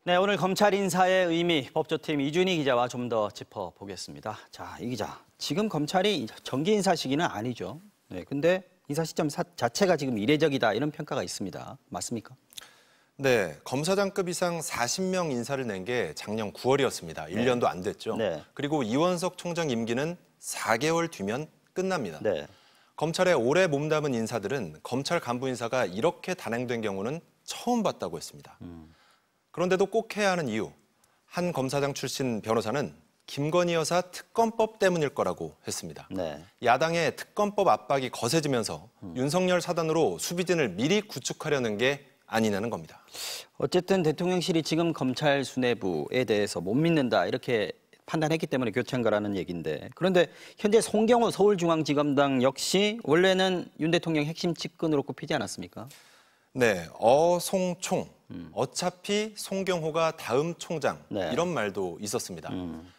네, 오늘 검찰 인사의 의미 법조팀 이준희 기자와 좀 더 짚어보겠습니다. 자, 이 기자, 지금 검찰이 정기 인사 시기는 아니죠. 네, 근데 인사 시점 자체가 지금 이례적이다 이런 평가가 있습니다. 맞습니까? 네, 검사장급 이상 40명 인사를 낸 게 작년 9월이었습니다. 1년도 안 됐죠. 네. 그리고 이원석 총장 임기는 4개월 뒤면 끝납니다. 네. 검찰에 오래 몸담은 인사들은 검찰 간부 인사가 이렇게 단행된 경우는 처음 봤다고 했습니다. 그런데도 꼭 해야 하는 이유, 한 검사장 출신 변호사는 김건희 여사 특검법 때문일 거라고 했습니다. 네. 야당의 특검법 압박이 거세지면서 윤석열 사단으로 수비진을 미리 구축하려는 게 아니냐는 겁니다. 어쨌든 대통령실이 지금 검찰 수뇌부에 대해서 못 믿는다 이렇게 판단했기 때문에 교체한 거라는 얘기인데, 그런데 현재 송경호 서울중앙지검장 역시 원래는 윤 대통령 핵심 측근으로 꼽히지 않았습니까? 네, 어송총, 어차피 송경호가 다음 총장, 네. 이런 말도 있었습니다.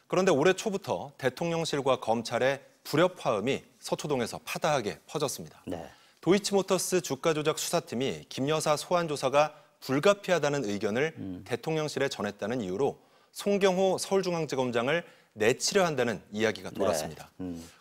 그런데 올해 초부터 대통령실과 검찰의 불협화음이 서초동에서 파다하게 퍼졌습니다. 네. 도이치모터스 주가 조작 수사팀이 김 여사 소환 조사가 불가피하다는 의견을 대통령실에 전했다는 이유로 송경호 서울중앙지검장을 내치려 한다는 이야기가 돌았습니다.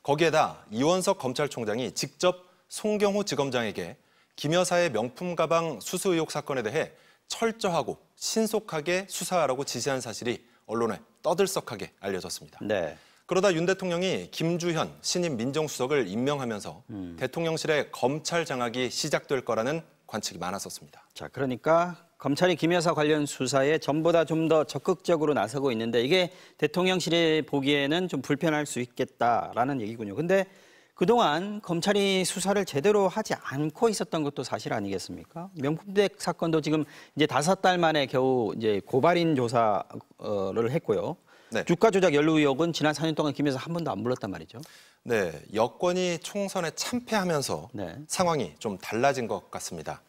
거기에다 이원석 검찰총장이 직접 송경호 지검장에게 김 여사의 명품 가방 수수 의혹 사건에 대해 철저하고 신속하게 수사하라고 지시한 사실이 언론에 떠들썩하게 알려졌습니다. 네. 그러다 윤 대통령이 김주현 신임 민정수석을 임명하면서 대통령실의 검찰 장악이 시작될 거라는 관측이 많았었습니다. 자, 그러니까 검찰이 김 여사 관련 수사에 전보다 좀 더 적극적으로 나서고 있는데 이게 대통령실이 보기에는 좀 불편할 수 있겠다라는 얘기군요. 근데 그동안 검찰이 수사를 제대로 하지 않고 있었던 것도 사실 아니겠습니까? 명품백 사건도 지금 이제 5달 만에 겨우 이제 고발인 조사를 했고요. 네. 주가 조작 연루 의혹은 지난 4년 동안 김 여사 한 번도 안 불렀단 말이죠. 네, 여권이 총선에 참패하면서 네. 상황이 좀 달라진 것 같습니다.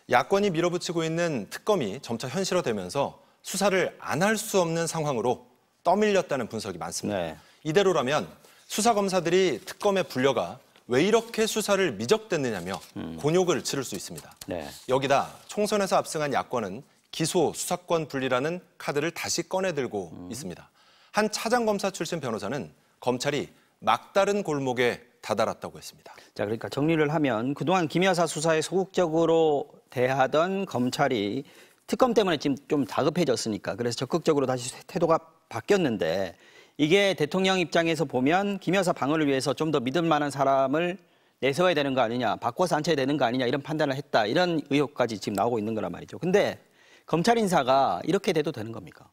야권이 밀어붙이고 있는 특검이 점차 현실화되면서 수사를 안 할 수 없는 상황으로 떠밀렸다는 분석이 많습니다. 네. 이대로라면 수사검사들이 특검에 불려가 왜 이렇게 수사를 미적댔느냐며 곤욕을 치를 수 있습니다. 네. 여기다 총선에서 압승한 야권은 기소, 수사권 분리라는 카드를 다시 꺼내들고 있습니다. 한 차장검사 출신 변호사는 검찰이 막다른 골목에 다다랐다고 했습니다. 자, 그러니까 정리를 하면 그동안 김 여사 수사에 소극적으로 대하던 검찰이 특검 때문에 지금 좀 다급해졌으니까 그래서 적극적으로 다시 태도가 바뀌었는데 이게 대통령 입장에서 보면 김 여사 방어를 위해서 좀 더 믿을 만한 사람을 내세워야 되는 거 아니냐, 바꿔서 앉혀야 되는 거 아니냐 이런 판단을 했다. 이런 의혹까지 지금 나오고 있는 거란 말이죠. 근데 검찰 인사가 이렇게 돼도 되는 겁니까?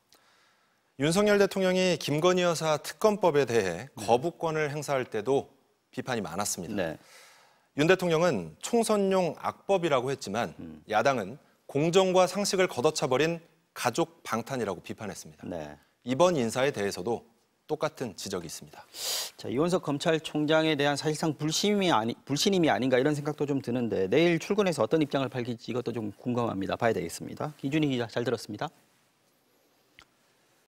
윤석열 대통령이 김건희 여사 특검법에 대해 거부권을 행사할 때도 비판이 많았습니다. 네. 윤 대통령은 총선용 악법이라고 했지만 야당은 공정과 상식을 걷어차버린 가족 방탄이라고 비판했습니다. 네. 이번 인사에 대해서도 똑같은 지적이 있습니다. 자, 이원석 검찰총장에 대한 사실상 불신임이 아닌가 이런 생각도 좀 드는데 내일 출근해서 어떤 입장을 밝힐지 이것도 좀 궁금합니다. 봐야 되겠습니다. 이준희 기자 잘 들었습니다.